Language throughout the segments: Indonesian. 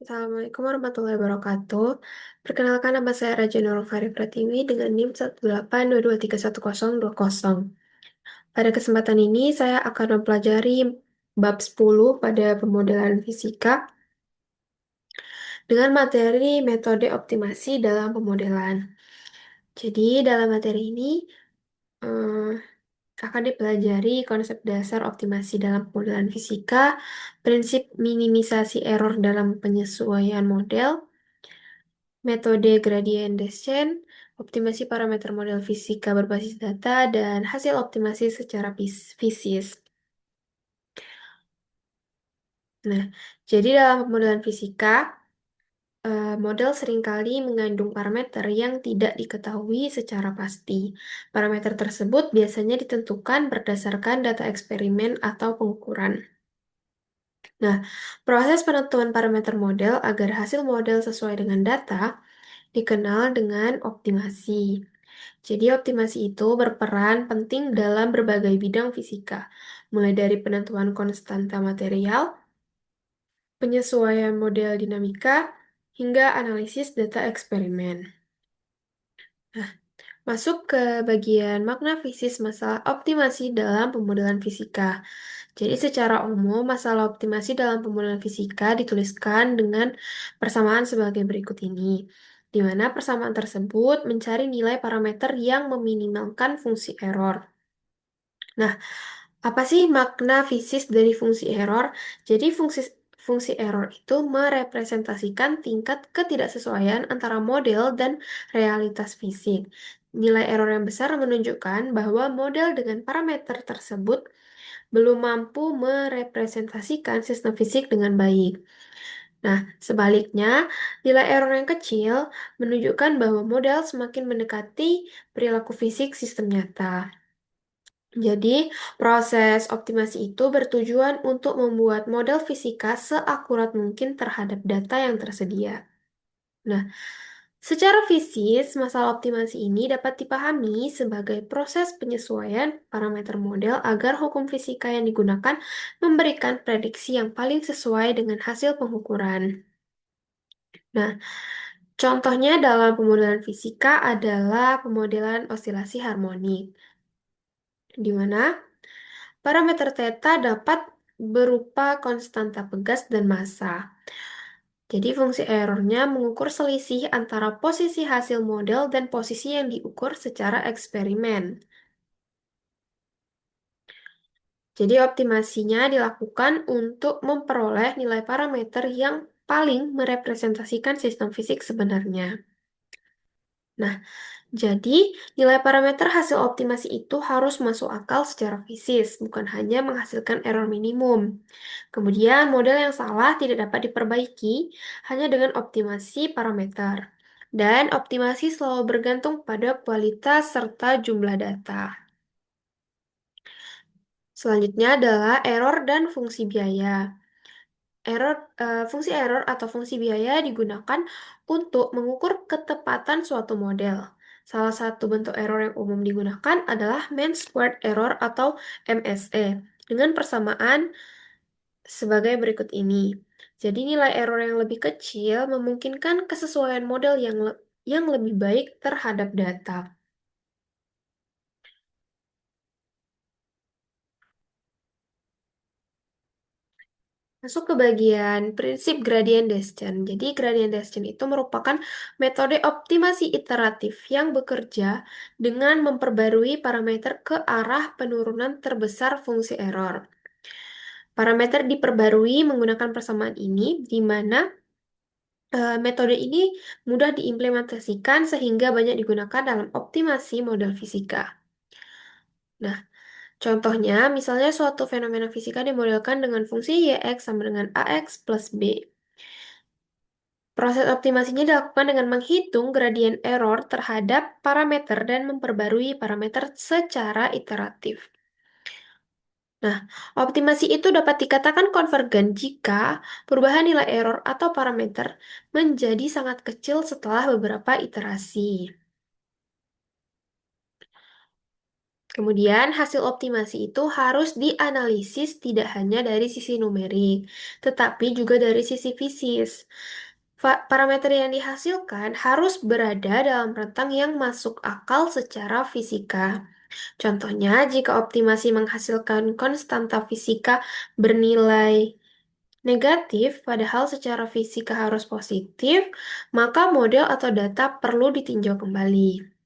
Assalamualaikum warahmatullahi wabarakatuh. Perkenalkan, nama saya Raja Nurul Fari Pratiwi dengan NIM 188223120. Pada kesempatan ini saya akan mempelajari bab 10 pada pemodelan fisika dengan materi metode optimasi dalam pemodelan. Jadi dalam materi ini eh, akan dipelajari konsep dasar optimasi dalam pemodelan fisika, prinsip minimisasi error dalam penyesuaian model, metode gradient descent, optimasi parameter model fisika berbasis data, dan hasil optimasi secara fisis. Nah, jadi dalam pemodelan fisika, model seringkali mengandung parameter yang tidak diketahui secara pasti. Parameter tersebut biasanya ditentukan berdasarkan data eksperimen atau pengukuran. Nah, proses penentuan parameter model agar hasil model sesuai dengan data dikenal dengan optimasi. Jadi optimasi itu berperan penting dalam berbagai bidang fisika, mulai dari penentuan konstanta material, penyesuaian model dinamika, hingga analisis data eksperimen. Nah, masuk ke bagian makna fisis masalah optimasi dalam pemodelan fisika. Jadi secara umum, masalah optimasi dalam pemodelan fisika dituliskan dengan persamaan sebagai berikut ini, di mana persamaan tersebut mencari nilai parameter yang meminimalkan fungsi error. Nah, apa sih makna fisis dari fungsi error? Jadi fungsi error itu merepresentasikan tingkat ketidaksesuaian antara model dan realitas fisik. Nilai error yang besar menunjukkan bahwa model dengan parameter tersebut belum mampu merepresentasikan sistem fisik dengan baik. Nah, sebaliknya, nilai error yang kecil menunjukkan bahwa model semakin mendekati perilaku fisik sistem nyata. Jadi, proses optimasi itu bertujuan untuk membuat model fisika seakurat mungkin terhadap data yang tersedia. Nah, secara fisis, masalah optimasi ini dapat dipahami sebagai proses penyesuaian parameter model agar hukum fisika yang digunakan memberikan prediksi yang paling sesuai dengan hasil pengukuran. Nah, contohnya dalam pemodelan fisika adalah pemodelan osilasi harmonik, di mana parameter theta dapat berupa konstanta pegas dan massa. Jadi fungsi errornya mengukur selisih antara posisi hasil model dan posisi yang diukur secara eksperimen. Jadi optimasinya dilakukan untuk memperoleh nilai parameter yang paling merepresentasikan sistem fisik sebenarnya. Nah, jadi, nilai parameter hasil optimasi itu harus masuk akal secara fisis, bukan hanya menghasilkan error minimum. Kemudian, model yang salah tidak dapat diperbaiki hanya dengan optimasi parameter. Dan optimasi selalu bergantung pada kualitas serta jumlah data. Selanjutnya adalah error dan fungsi biaya. Fungsi error atau fungsi biaya digunakan untuk mengukur ketepatan suatu model. Salah satu bentuk error yang umum digunakan adalah mean squared error atau MSE dengan persamaan sebagai berikut ini. Jadi nilai error yang lebih kecil memungkinkan kesesuaian model yang lebih baik terhadap data. Masuk ke bagian prinsip gradient descent. Jadi, gradient descent itu merupakan metode optimasi iteratif yang bekerja dengan memperbarui parameter ke arah penurunan terbesar fungsi error. Parameter diperbarui menggunakan persamaan ini, di mana metode ini mudah diimplementasikan sehingga banyak digunakan dalam optimasi model fisika. Nah, contohnya, misalnya suatu fenomena fisika dimodelkan dengan fungsi Yx sama dengan Ax plus B. Proses optimasinya dilakukan dengan menghitung gradien error terhadap parameter dan memperbarui parameter secara iteratif. Nah, optimasi itu dapat dikatakan konvergen jika perubahan nilai error atau parameter menjadi sangat kecil setelah beberapa iterasi. Kemudian, hasil optimasi itu harus dianalisis tidak hanya dari sisi numerik, tetapi juga dari sisi fisis. Parameter yang dihasilkan harus berada dalam rentang yang masuk akal secara fisika. Contohnya, jika optimasi menghasilkan konstanta fisika bernilai negatif, padahal secara fisika harus positif, maka model atau data perlu ditinjau kembali.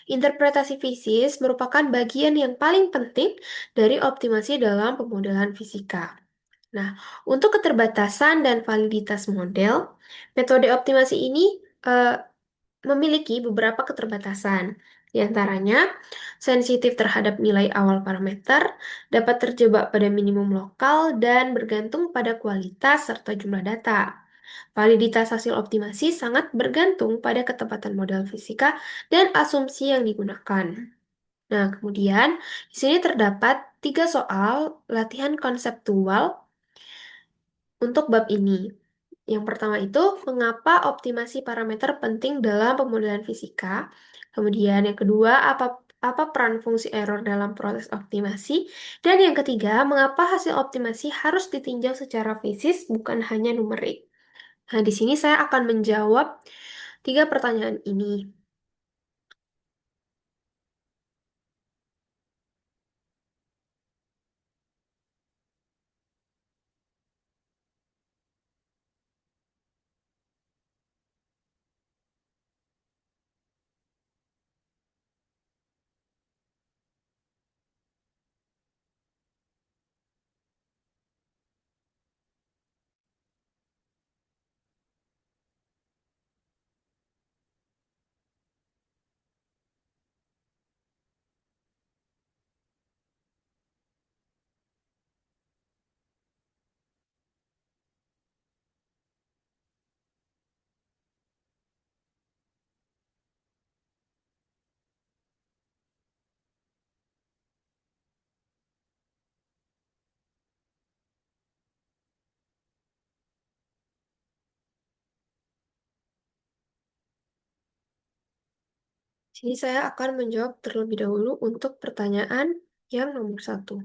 Interpretasi fisis merupakan bagian yang paling penting dari optimasi dalam pemodelan fisika. Nah, untuk keterbatasan dan validitas model, metode optimasi ini eh, memiliki beberapa keterbatasan. Di antaranya, sensitif terhadap nilai awal parameter, dapat terjebak pada minimum lokal, dan bergantung pada kualitas serta jumlah data. Validitas hasil optimasi sangat bergantung pada ketepatan model fisika dan asumsi yang digunakan. Nah, kemudian di sini terdapat 3 soal latihan konseptual untuk bab ini. Yang pertama itu, mengapa optimasi parameter penting dalam pemodelan fisika? Kemudian yang kedua, apa peran fungsi error dalam proses optimasi? Dan yang ketiga, mengapa hasil optimasi harus ditinjau secara fisis bukan hanya numerik? Nah, di sini saya akan menjawab 3 pertanyaan ini. Sini saya akan menjawab terlebih dahulu untuk pertanyaan yang nomor 1.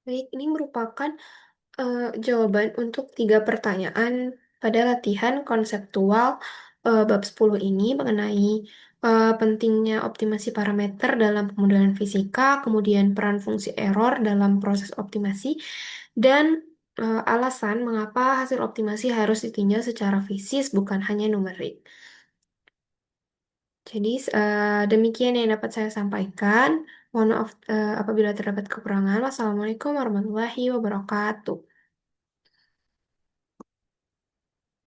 Baik, ini merupakan jawaban untuk tiga pertanyaan pada latihan konseptual bab 10 ini mengenai pentingnya optimasi parameter dalam pemodelan fisika, kemudian peran fungsi error dalam proses optimasi, dan alasan mengapa hasil optimasi harus ditinjau secara fisis bukan hanya numerik. Jadi demikian yang dapat saya sampaikan. Mohon maaf apabila terdapat kekurangan. Wassalamualaikum warahmatullahi wabarakatuh.